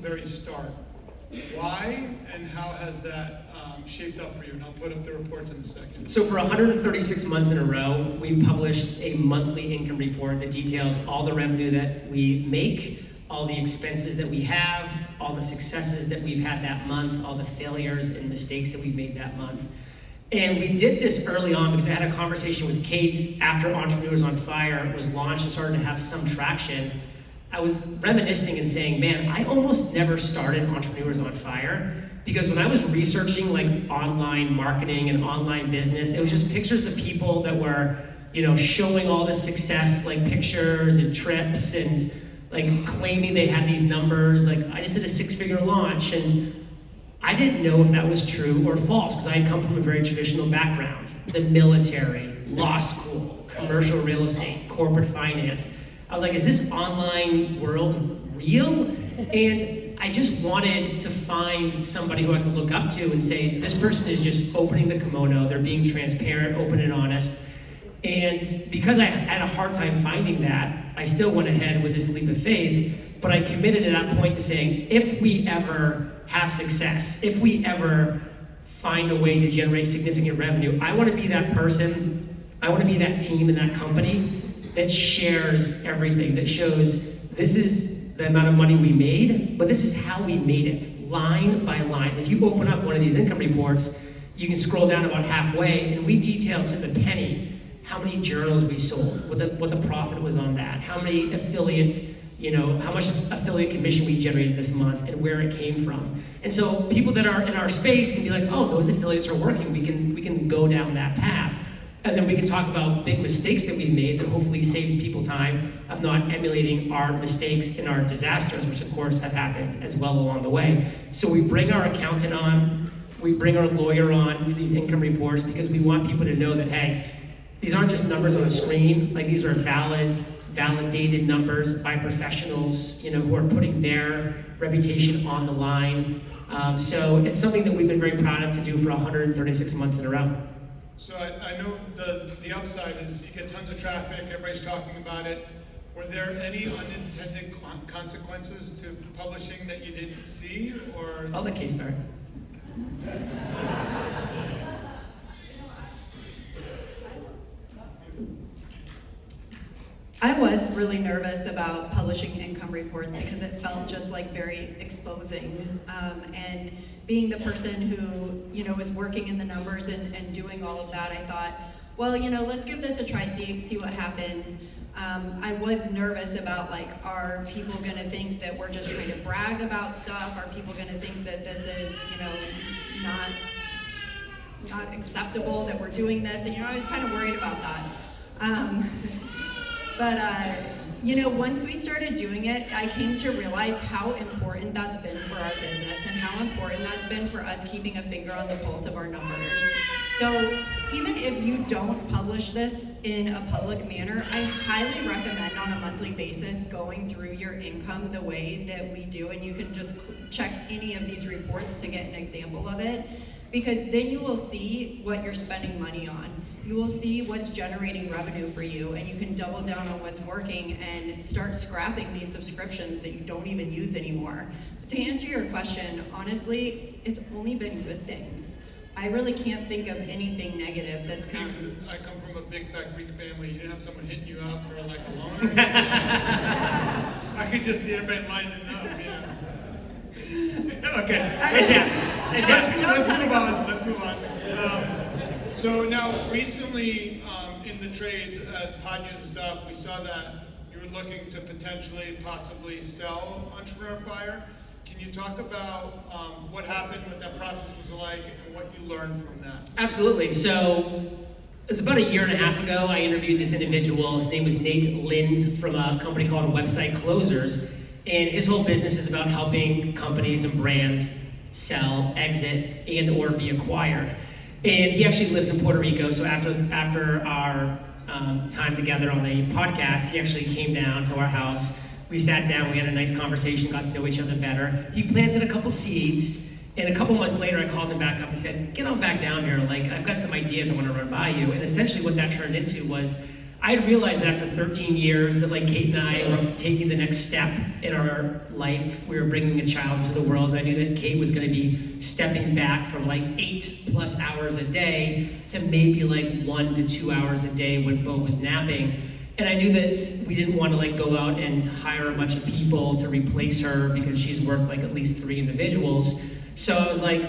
the very start. Why and how has that shaped up for you? And I'll put up the reports in a second. So for 136 months in a row, we've published a monthly income report that details all the revenue that we make, all the expenses that we have, all the successes that we've had that month, all the failures and mistakes that we've made that month. And we did this early on because I had a conversation with Kate after Entrepreneurs on Fire was launched and started to have some traction. I was reminiscing and saying, man, I almost never started Entrepreneurs on Fire because when I was researching like online marketing and online business, it was just pictures of people that were, showing all the success, like pictures and trips and like claiming they had these numbers. Like I just did a 6-figure launch and I didn't know if that was true or false because I had come from a very traditional background, the military, law school, commercial real estate, corporate finance. I was like, is this online world real? And I just wanted to find somebody who I could look up to and say, this person is just opening the kimono, they're being transparent, open and honest. And because I had a hard time finding that, I still went ahead with this leap of faith, but I committed at that point to saying, if we ever have success, if we ever find a way to generate significant revenue, I want to be that person, I want to be that team and that company that shares everything, that shows this is the amount of money we made, but this is how we made it, line by line. If you open up one of these income reports, you can scroll down about halfway, and we detail to the penny how many journals we sold, what the profit was on that, how many affiliates, how much affiliate commission we generated this month, and where it came from. And so people that are in our space can be like, oh, those affiliates are working, we can go down that path. And then we can talk about big mistakes that we've made that hopefully saves people time of not emulating our mistakes and our disasters, which of course have happened as well along the way. So we bring our accountant on, we bring our lawyer on for these income reports because we want people to know that, hey, these aren't just numbers on a screen, like these are validated numbers by professionals, who are putting their reputation on the line. So it's something that we've been very proud of to do for 136 months in a row. So I know the upside is you get tons of traffic, everybody's talking about it. Were there any unintended consequences to publishing that you didn't see, or? I'll let Kate start. I was really nervous about publishing income reports because it felt just like very exposing. And being the person who, is working in the numbers and doing all of that, I thought, well, let's give this a try, see what happens. I was nervous about are people gonna think that we're just trying to brag about stuff? Are people gonna think that this is, not acceptable that we're doing this? And I was kind of worried about that. But once we started doing it, I came to realize how important that's been for our business and how important that's been for us keeping a finger on the pulse of our numbers. So even if you don't publish this in a public manner, I highly recommend on a monthly basis going through your income the way that we do, and you can just check any of these reports to get an example of it, because then you will see what you're spending money on. You will see what's generating revenue for you, and you can double down on what's working and start scrapping these subscriptions that you don't even use anymore. But to answer your question, honestly, it's only been good things. I really can't think of anything negative that's come. Because I come from a big fat Greek family. You didn't have someone hitting you up for a loan. I could just see everybody lining up, Okay, this happens. Let's move on. So now, recently in the trades at Pod News and stuff, we saw that you were looking to potentially, possibly sell Entrepreneur Fire. Can you talk about what happened, what that process was like, and what you learned from that? Absolutely. So it was about a year and a half ago, I interviewed this individual. His name was Nate Lind from a company called Website Closers. And his whole business is about helping companies and brands sell, exit, and or be acquired. And he actually lives in Puerto Rico, so after our time together on the podcast, he actually came down to our house. We sat down, we had a nice conversation, got to know each other better. He planted a couple seeds, and a couple months later I called him back up and said, get on back down here, I've got some ideas I want to run by you. And essentially what that turned into was I realized that after 13 years that like Kate and I were taking the next step in our life. We were bringing a child into the world. I knew that Kate was going to be stepping back from like 8+ hours a day to maybe like 1 to 2 hours a day when Bo was napping. And I knew that we didn't want to like go out and hire a bunch of people to replace her because she's worth like at least 3 individuals. So I was like,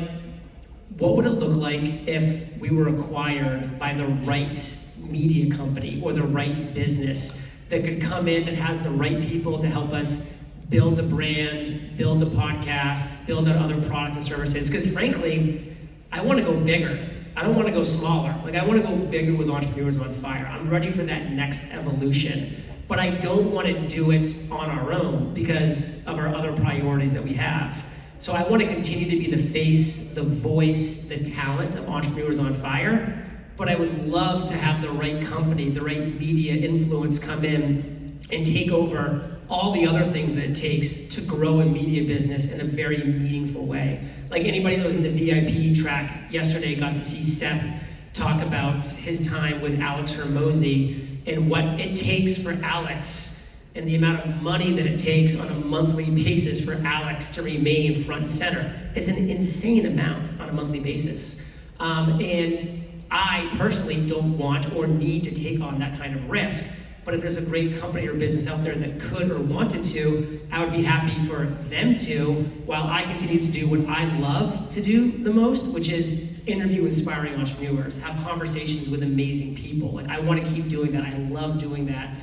what would it look like if we were acquired by the right media company or the right business that could come in, that has the right people to help us build the brand, build the podcast, build out other products and services? Because frankly, I want to go bigger. I don't want to go smaller. Like, I want to go bigger with Entrepreneurs on Fire. I'm ready for that next evolution. But I don't want to do it on our own because of our other priorities that we have. So I want to continue to be the face, the voice, the talent of Entrepreneurs on Fire. But I would love to have the right company, the right media influence come in and take over all the other things that it takes to grow a media business in a very meaningful way. Like anybody that was in the VIP track yesterday got to see Seth talk about his time with Alex Hermosi and what it takes for Alex and the amount of money that it takes on a monthly basis for Alex to remain front and center. It's an insane amount on a monthly basis. And I personally don't want or need to take on that kind of risk. But if there's a great company or business out there that could or wanted to, I would be happy for them to, while I continue to do what I love to do the most, which is interview inspiring entrepreneurs, have conversations with amazing people. Like, I want to keep doing that. I love doing that.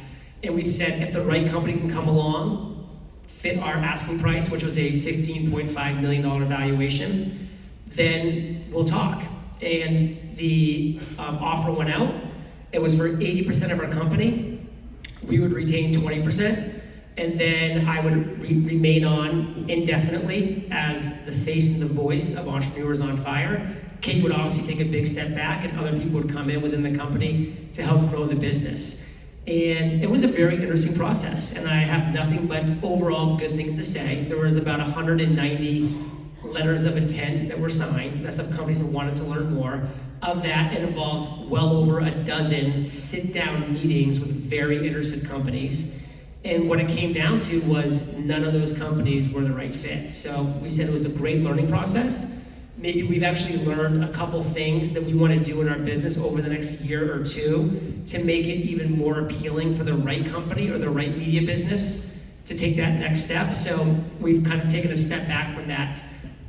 And we said if the right company can come along, fit our asking price, which was a $15.5 million valuation, then we'll talk. And the offer went out. It was for 80% of our company. We would retain 20%, and then I would remain on indefinitely as the face and the voice of Entrepreneurs on Fire. Kate would obviously take a big step back, and other people would come in within the company to help grow the business. And it was a very interesting process, and I have nothing but overall good things to say. There was about 190 letters of intent that were signed. That's of companies that wanted to learn more. Of that, it involved well over a dozen sit-down meetings with very interested companies. And what it came down to was none of those companies were the right fit. So we said it was a great learning process. Maybe we've actually learned a couple things that we want to do in our business over the next year or two to make it even more appealing for the right company or the right media business to take that next step. So we've kind of taken a step back from that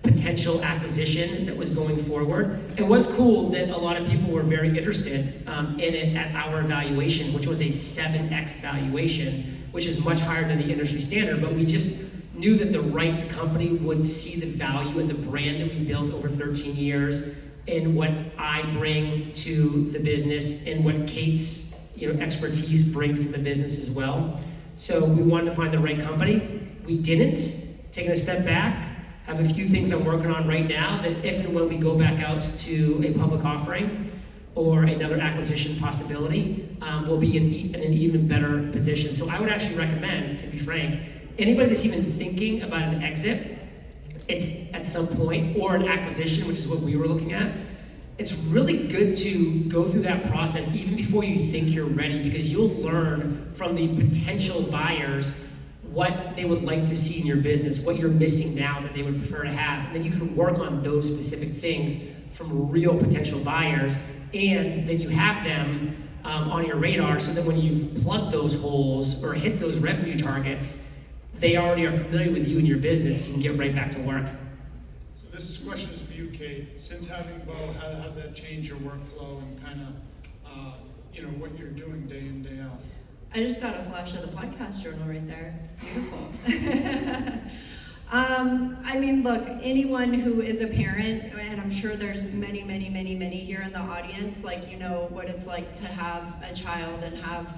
potential acquisition that was going forward. It was cool that a lot of people were very interested in it at our valuation, which was a 7x valuation, which is much higher than the industry standard, but we just knew that the right company would see the value in the brand that we built over 13 years in what I bring to the business and what Kate's expertise brings to the business as well. So we wanted to find the right company. We didn't. Taking a step back, I have a few things I'm working on right now that if and when we go back out to a public offering or another acquisition possibility, we'll be in an even better position. So I would actually recommend, to be frank, anybody that's even thinking about an exit, it's at some point, or an acquisition, which is what we were looking at, it's really good to go through that process even before you think you're ready, because you'll learn from the potential buyers what they would like to see in your business, what you're missing now that they would prefer to have. And then you can work on those specific things from real potential buyers, and then you have them on your radar so that when you plug those holes or hit those revenue targets, they already are familiar with you and your business. You can get right back to work. So this question is for you, Kate. Since having Bo, how has that changed your workflow and kind of what you're doing day in, day out? I just got a flash of the podcast journal right there. Beautiful. I mean, look, anyone who is a parent, and I'm sure there's many here in the audience, like, you know what it's like to have a child and have,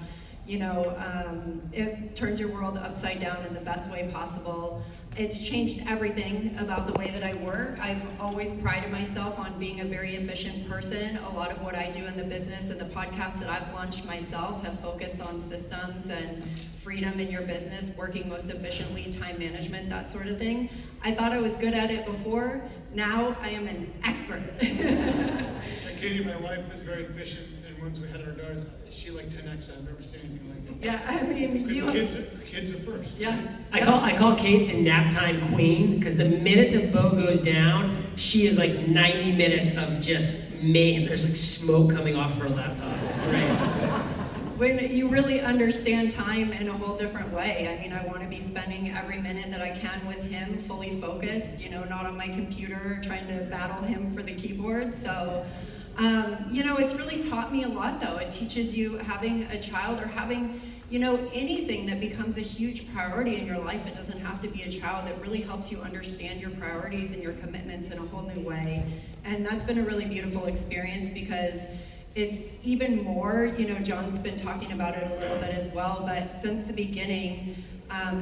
it turns your world upside down in the best way possible. It's changed everything about the way that I work. I've always prided myself on being a very efficient person. A lot of what I do in the business and the podcasts that I've launched myself have focused on systems and freedom in your business, working most efficiently, time management, that sort of thing. I thought I was good at it before. Now I am an expert. Katie, my wife, is very efficient, and once we had our daughters, is she like 10x? I've never seen anything like it. Yeah, I mean, Because kids are first. Yeah. I call Kate the nap time queen, because the minute the bow goes down, she is like 90 minutes of just mayhem. There's like smoke coming off her laptop. It's great. When you really understand time in a whole different way. I mean, I want to be spending every minute that I can with him, fully focused, you know, not on my computer, trying to battle him for the keyboard. So, you know, it's really taught me a lot, though. It teaches you, having a child or having, you know, anything that becomes a huge priority in your life. It doesn't have to be a child. It really helps you understand your priorities and your commitments in a whole new way. And that's been a really beautiful experience, because it's even more, you know, John's been talking about it a little bit as well, but since the beginning,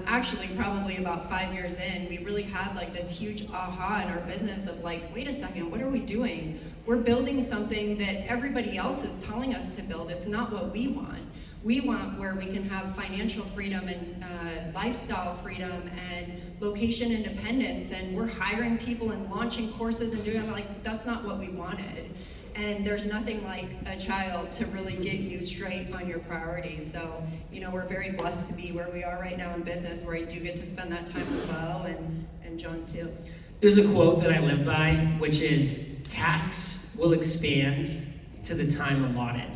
actually probably about 5 years in, we really had like this huge aha in our business of like, wait a second, what are we doing? We're building something that everybody else is telling us to build. It's not what we want. We want where we can have financial freedom and lifestyle freedom and location independence, and we're hiring people and launching courses and doing like, that's not what we wanted. And there's nothing like a child to really get you straight on your priorities. So, you know, we're very blessed to be where we are right now in business, where I do get to spend that time with Bo and John too. There's a quote that I live by, which is, tasks will expand to the time allotted.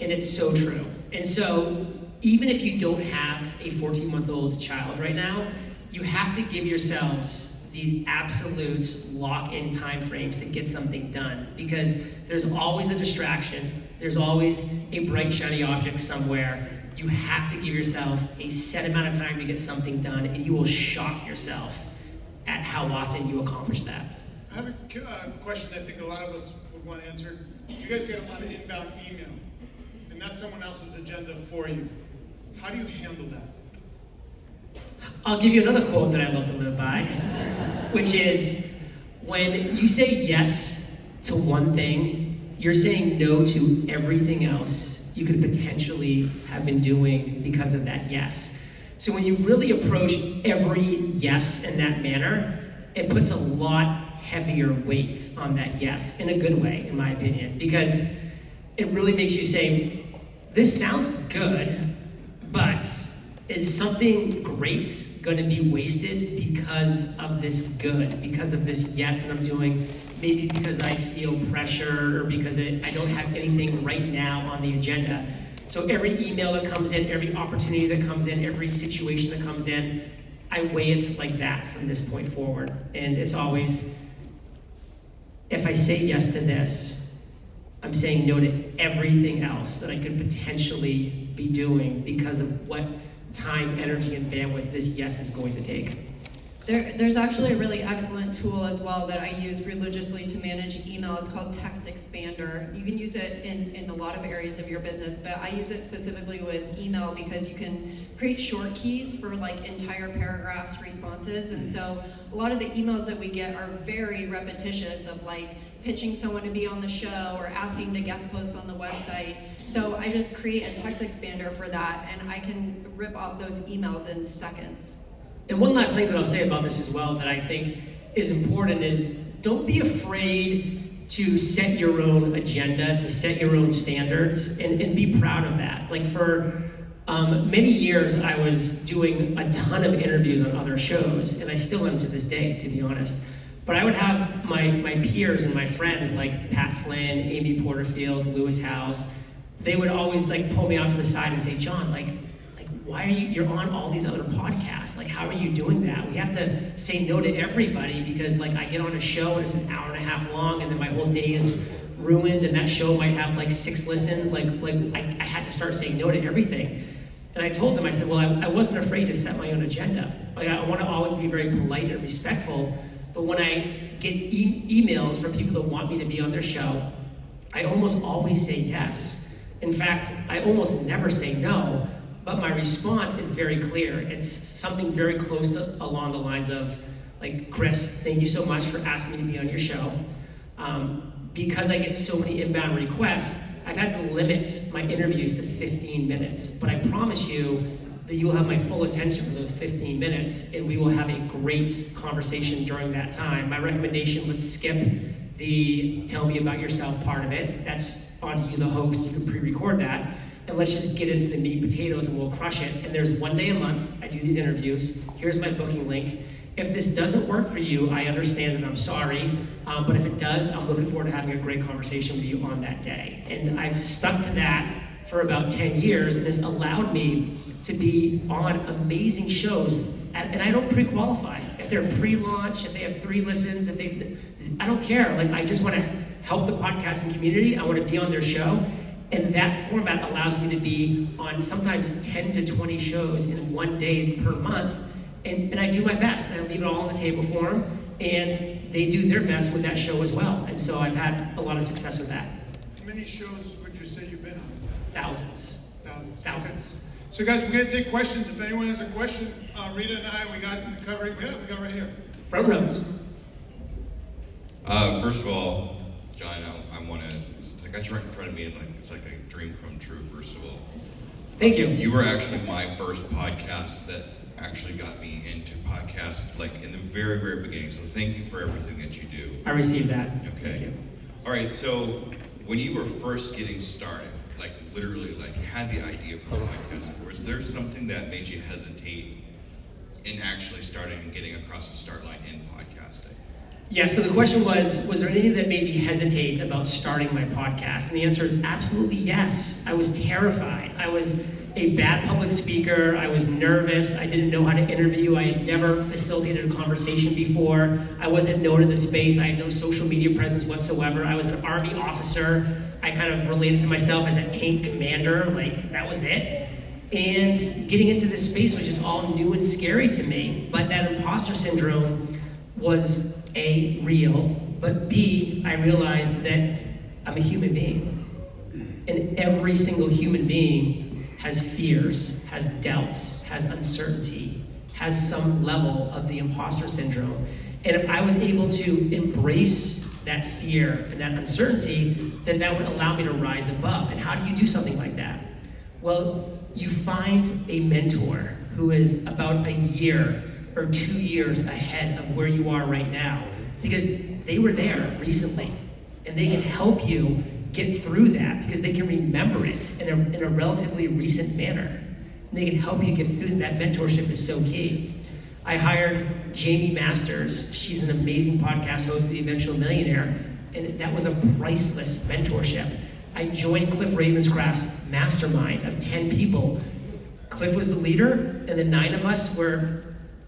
And it's so true. And so even if you don't have a 14-month-old child right now, you have to give yourselves these absolute lock-in time frames to get something done, because there's always a distraction, there's always a bright shiny object somewhere. You have to give yourself a set amount of time to get something done, and you will shock yourself at how often you accomplish that. I have a question I think a lot of us would want to answer. You guys get a lot of inbound email, and that's someone else's agenda for you. How do you handle that? I'll give you another quote that I love to live by, which is, when you say yes to one thing, you're saying no to everything else you could potentially have been doing because of that yes. So when you really approach every yes in that manner, it puts a lot heavier weight on that yes, in a good way, in my opinion, because it really makes you say, this sounds good, but is something great going to be wasted because of this good, because of this yes that I'm doing, maybe because I feel pressure or because I don't have anything right now on the agenda? So every email that comes in, every opportunity that comes in, every situation that comes in, I weigh it like that from this point forward. And it's always, if I say yes to this, I'm saying no to everything else that I could potentially be doing because of what time, energy, and bandwidth this yes is going to take. There's actually a really excellent tool as well that I use religiously to manage email. It's called Text Expander. You can use it in a lot of areas of your business, but I use it specifically with email because you can create short keys for like entire paragraphs, responses. And so a lot of the emails that we get are very repetitious, of like pitching someone to be on the show or asking to guest post on the website. So I just create a text expander for that, and I can rip off those emails in seconds. And one last thing that I'll say about this as well that I think is important is, don't be afraid to set your own agenda, to set your own standards, and be proud of that. Like for many years, I was doing a ton of interviews on other shows, and I still am to this day, to be honest. But I would have my peers and my friends like Pat Flynn, Amy Porterfield, Lewis Howes. They would always like pull me out to the side and say, John, like why are you're on all these other podcasts? Like, how are you doing that? We have to say no to everybody because like I get on a show and it's an hour and a half long and then my whole day is ruined and that show might have like 6 listens. Like I had to start saying no to everything. And I told them, I said, well, I wasn't afraid to set my own agenda. Like I want to always be very polite and respectful, but when I get emails from people that want me to be on their show, I almost always say yes. In fact, I almost never say no, but my response is very clear. It's something very close to along the lines of, like, Chris, thank you so much for asking me to be on your show. Because I get so many inbound requests, I've had to limit my interviews to 15 minutes, but I promise you that you will have my full attention for those 15 minutes, and we will have a great conversation during that time. My recommendation, let's skip the tell me about yourself part of it. That's on you, the host. You can pre-record that. And let's just get into the meat and potatoes and we'll crush it. And there's one day a month, I do these interviews. Here's my booking link. If this doesn't work for you, I understand and I'm sorry. But if it does, I'm looking forward to having a great conversation with you on that day. And I've stuck to that for about 10 years, and it's allowed me to be on amazing shows. And I don't pre-qualify. If they're pre-launch, if they have 3 listens, I don't care. Like, I just want to help the podcasting community. I want to be on their show. And that format allows me to be on sometimes 10 to 20 shows in one day per month. And I do my best. I leave it all on the table for them. And they do their best with that show as well. And so I've had a lot of success with that. How many shows would you say you've been on? Thousands. Okay. So guys, we're going to take questions. If anyone has a question, Rita and I, we got covering. Yeah, we got right here. Front rows. First of all, John, I want to. I got you right in front of me, and it's like a dream come true. First of all, thank you. You were actually my first podcast that actually got me into podcasts, like in the very, very beginning. So thank you for everything that you do. I received that. Okay. Thank you. All right. So when you were first getting started, like literally, like had the idea for the podcast, was there something that made you hesitate in actually starting and getting across the start line in podcasting? Yeah, so the question was there anything that made me hesitate about starting my podcast? And the answer is absolutely yes. I was terrified. I was a bad public speaker. I was nervous. I didn't know how to interview. I had never facilitated a conversation before. I wasn't known in the space. I had no social media presence whatsoever. I was an Army officer. I kind of related to myself as a tank commander. Like, that was it. And getting into this space was just all new and scary to me. But that imposter syndrome was A, real, but B, I realized that I'm a human being. And every single human being has fears, has doubts, has uncertainty, has some level of the imposter syndrome. And if I was able to embrace that fear and that uncertainty, then that would allow me to rise above. And how do you do something like that? Well, you find a mentor who is about a year or 2 years ahead of where you are right now, because they were there recently and they can help you get through that because they can remember it in a relatively recent manner. And they can help you get through that. Mentorship is so key. I hired Jamie Masters. She's an amazing podcast host of The Eventual Millionaire, and that was a priceless mentorship. I joined Cliff Ravenscraft's mastermind of 10 people. Cliff was the leader, and the 9 of us were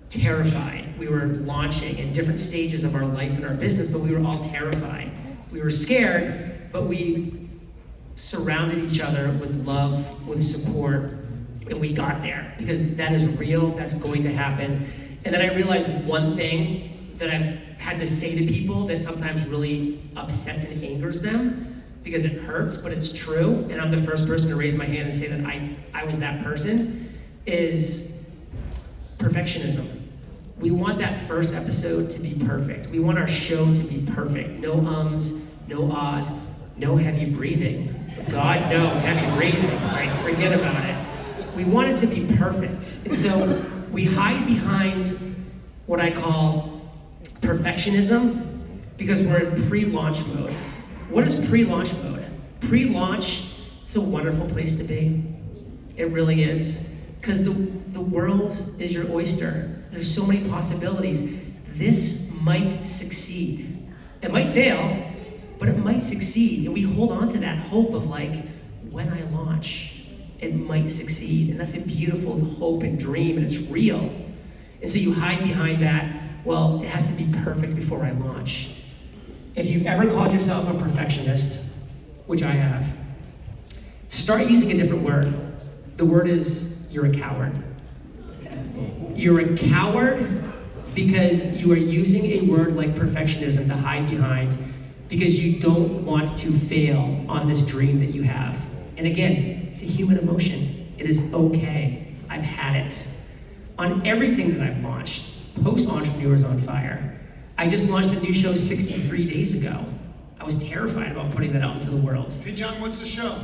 terrified. We were launching in different stages of our life and our business, but we were all terrified. We were scared, but we surrounded each other with love, with support, and we got there because that is real, that's going to happen. And then I realized one thing that I've had to say to people that sometimes really upsets and angers them because it hurts, but it's true, and I'm the first person to raise my hand and say that I was that person, is perfectionism. We want that first episode to be perfect. We want our show to be perfect. No ums, no ahs, no heavy breathing. God, no heavy breathing, right? Forget about it. We want it to be perfect. And so we hide behind what I call perfectionism because we're in pre-launch mode. What is pre-launch mode? Pre-launch is a wonderful place to be. It really is. Because the world is your oyster. There's so many possibilities. This might succeed. It might fail, but it might succeed. And we hold on to that hope of like, when I launch, it might succeed. And that's a beautiful hope and dream, and it's real. And so you hide behind that, well, it has to be perfect before I launch. If you've ever called yourself a perfectionist, which I have, start using a different word. The word is, you're a coward. You're a coward because you are using a word like perfectionism to hide behind because you don't want to fail on this dream that you have. And again, it's a human emotion. It is okay. I've had it. On everything that I've launched, Post Entrepreneurs on Fire, I just launched a new show 63 days ago. I was terrified about putting that out into the world. Hey John, what's the show?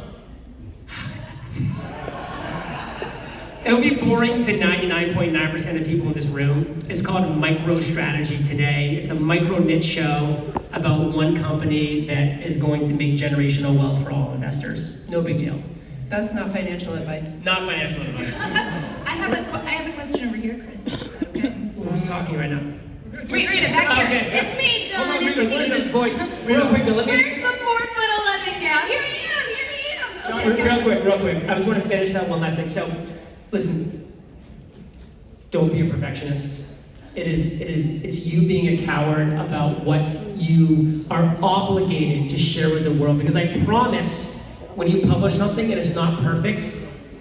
It'll be boring to 99.9% of people in this room. It's called Micro Strategy Today. It's a micro niche show about one company that is going to make generational wealth for all investors. No big deal. That's not financial advice. Not financial advice. I have a question over here, Chris. Is that okay? Who's talking right now? Wait, Rita, back here. Okay. It's me, John. Hold on, It's Rita, me. Where's this voice? Real quick, let me... Where's the 4'11" gal? Here I am. Okay, Real quick. I just want to finish that one last thing. So, listen, don't be a perfectionist. It's you being a coward about what you are obligated to share with the world. Because I promise, when you publish something and it's not perfect,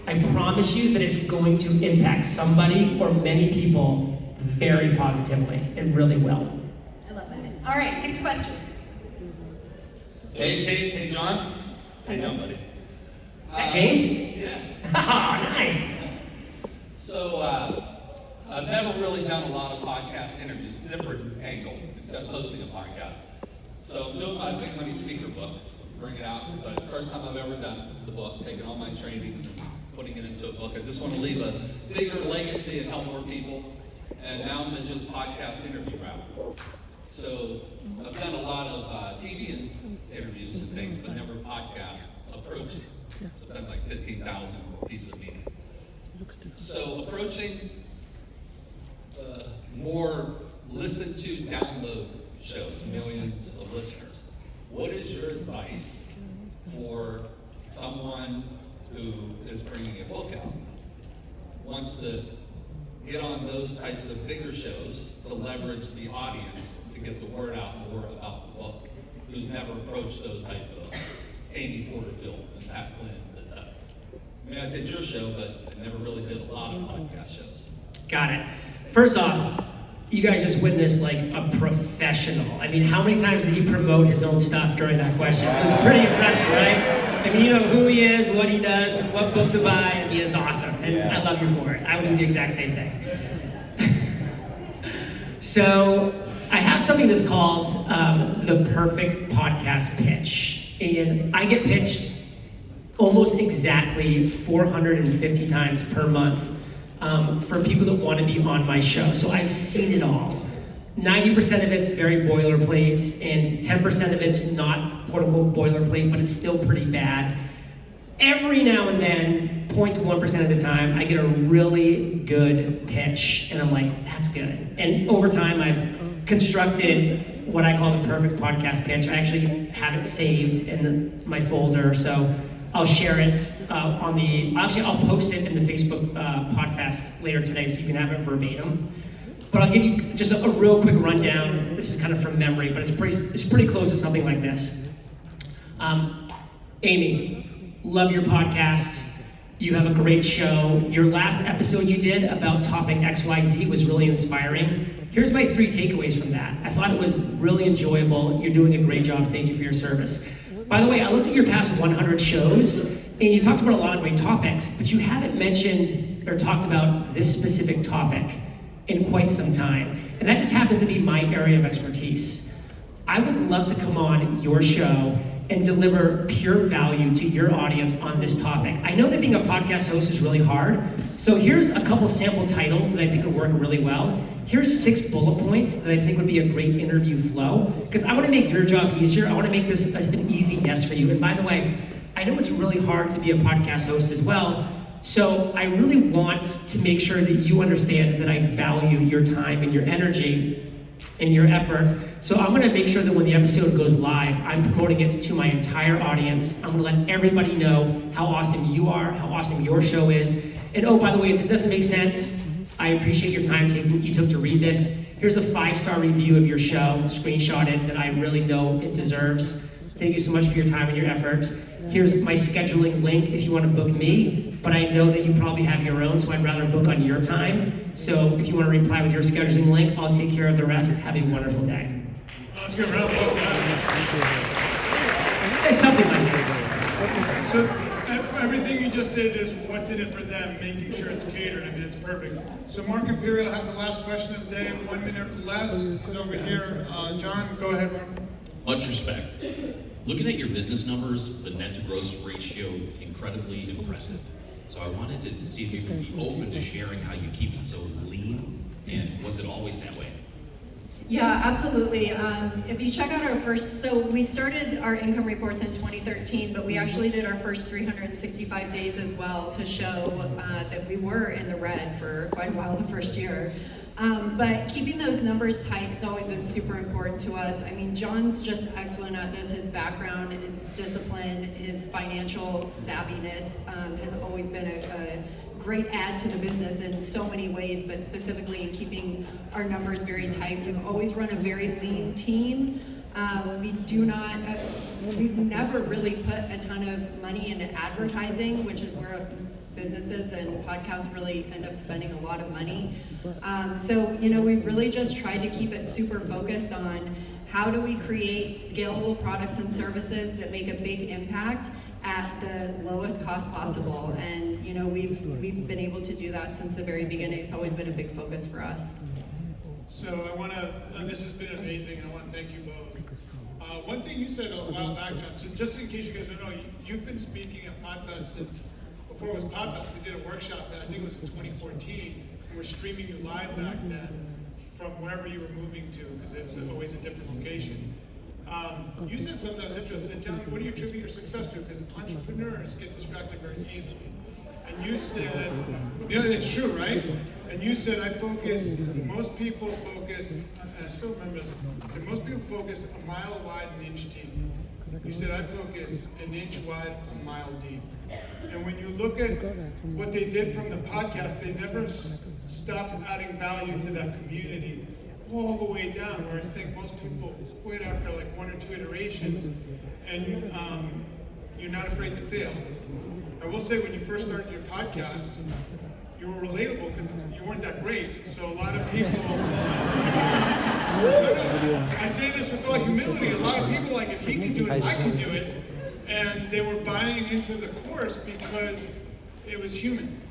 I promise you that it's going to impact somebody or many people very positively. It really will. I love that. All right, next question. Hey, John. How you doing, buddy? James? Yeah. Oh, nice. So, I've never really done a lot of podcast interviews, different angle, instead of hosting a podcast. So I'm doing my Big Money Speaker book, bring it out, because it's the first time I've ever done the book, taking all my trainings and putting it into a book. I just want to leave a bigger legacy and help more people. And now I'm going to do the podcast interview route. So I've done a lot of TV interviews and things, but never podcast approaching. So I've done like 15,000 pieces of media. So approaching more listened to download shows, millions of listeners. What is your advice for someone who is bringing a book out, wants to get on those types of bigger shows to leverage the audience to get the word out more about the book, who's never approached those type of Amy Porterfields and Pat Flynn's, etc. I mean, I did your show, but I never really did a lot of podcast shows. Got it. First off, you guys just witnessed like a professional. I mean, how many times did he promote his own stuff during that question? It was pretty impressive, right? I mean, you know who he is, what he does, what book to buy, and he is awesome. And I love you for it. I would do the exact same thing. So, I have something that's called the perfect podcast pitch. And I get pitched almost exactly 450 times per month for people that want to be on my show. So I've seen it all. 90% of it's very boilerplate, and 10% of it's not quote-unquote boilerplate, but it's still pretty bad. Every now and then, 0.1% of the time, I get a really good pitch, and I'm like, that's good. And over time, I've constructed what I call the perfect podcast pitch. I actually have it saved in my folder, so I'll share it I'll post it in the Facebook PodFest later today, so you can have it verbatim. But I'll give you just a real quick rundown. This is kind of from memory, but it's pretty close to something like this. Amy, love your podcast. You have a great show. Your last episode you did about topic XYZ was really inspiring. Here's my 3 takeaways from that. I thought it was really enjoyable. You're doing a great job. Thank you for your service. By the way, I looked at your past 100 shows, and you talked about a lot of great topics, but you haven't mentioned or talked about this specific topic in quite some time. And that just happens to be my area of expertise. I would love to come on your show and deliver pure value to your audience on this topic. I know that being a podcast host is really hard, so here's a couple sample titles that I think would work really well. Here's 6 bullet points that I think would be a great interview flow, because I want to make your job easier. I want to make this an easy yes for you. And by the way, I know it's really hard to be a podcast host as well, so I really want to make sure that you understand that I value your time and your energy and your effort. So I'm going to make sure that when the episode goes live, I'm promoting it to my entire audience. I'm going to let everybody know how awesome you are, how awesome your show is. And oh, by the way, if it doesn't make sense, I appreciate your time you took to read this. Here's a 5-star review of your show, screenshot it, that I really know it deserves. Thank you so much for your time and your effort. Here's my scheduling link if you want to book me, but I know that you probably have your own, so I'd rather book on your time. So if you want to reply with your scheduling link, I'll take care of the rest. Have a wonderful day. Let's give a round of applause. It's something like that. So everything you just did is what's in it for them, making sure it's catered. I mean, it's perfect. So Mark Imperial has the last question of the day, 1 minute or less. It's over here. John, go ahead, Mark. Much respect. Looking at your business numbers, the net to gross ratio, incredibly impressive. So I wanted to see if you could be open to sharing how you keep it so lean, and was it always that way? Yeah, absolutely. If you check out our first, so we started our income reports in 2013, but we actually did our first 365 days as well to show that we were in the red for quite a while the first year. But keeping those numbers tight has always been super important to us. I mean, John's just excellent at this. His background, his discipline, his financial savviness has always been a great add to the business in so many ways, but specifically in keeping our numbers very tight. We've always run a very lean team. We've never really put a ton of money into advertising, which is where businesses and podcasts really end up spending a lot of money. So, we've really just tried to keep it super focused on how do we create scalable products and services that make a big impact at the lowest cost possible. And we've been able to do that since the very beginning. It's always been a big focus for us. So I want to, this has been amazing, and I want to thank you both. One thing you said a while back, John, so just in case you guys don't know, you've been speaking at PodFest since before it was PodFest. We did a workshop that I think it was in 2014. We were streaming you live back then from wherever you were moving to, because it was always a different location. You said something that was interesting. John, what do you attribute your success to? Because entrepreneurs get distracted very easily. And you said, it's true, right? And you said, most people focus, and I still remember this, I said, most people focus a mile wide and inch deep. You said, I focus an inch wide, a mile deep. And when you look at what they did from the podcast, they never stopped adding value to that community all the way down, where I think most people quit after like 1 or 2 iterations, and you're not afraid to fail. I will say, when you first started your podcast, you were relatable because you weren't that great. So a lot of people, I say this with all humility, a lot of people like, if he can do it, I can do it. And they were buying into the course because it was human.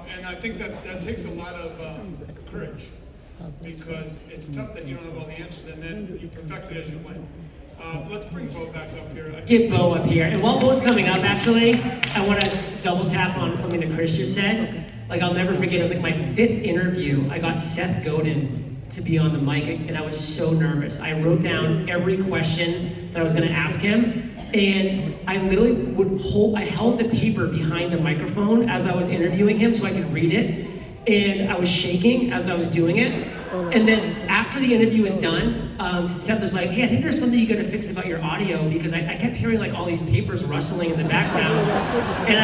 And I think that takes a lot of courage, because it's tough that you don't have all the answers, and then you perfect it as you went. Let's bring Bo back up here. Get Bo up here. And while Bo's coming up, actually, I want to double tap on something that Chris just said. Like, I'll never forget, it was like my 5th interview. I got Seth Godin to be on the mic, and I was so nervous. I wrote down every question that I was going to ask him, and I literally I held the paper behind the microphone as I was interviewing him so I could read it, and I was shaking as I was doing it. And then after the interview was done, Seth was like, hey, I think there's something you gotta fix about your audio, because I kept hearing like all these papers rustling in the background. And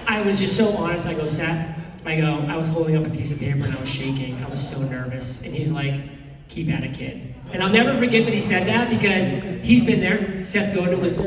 I was just so honest. I go, Seth, I was holding up a piece of paper and I was shaking. I was so nervous. And he's like, keep at it, kid. And I'll never forget that he said that, because he's been there. Seth Godin was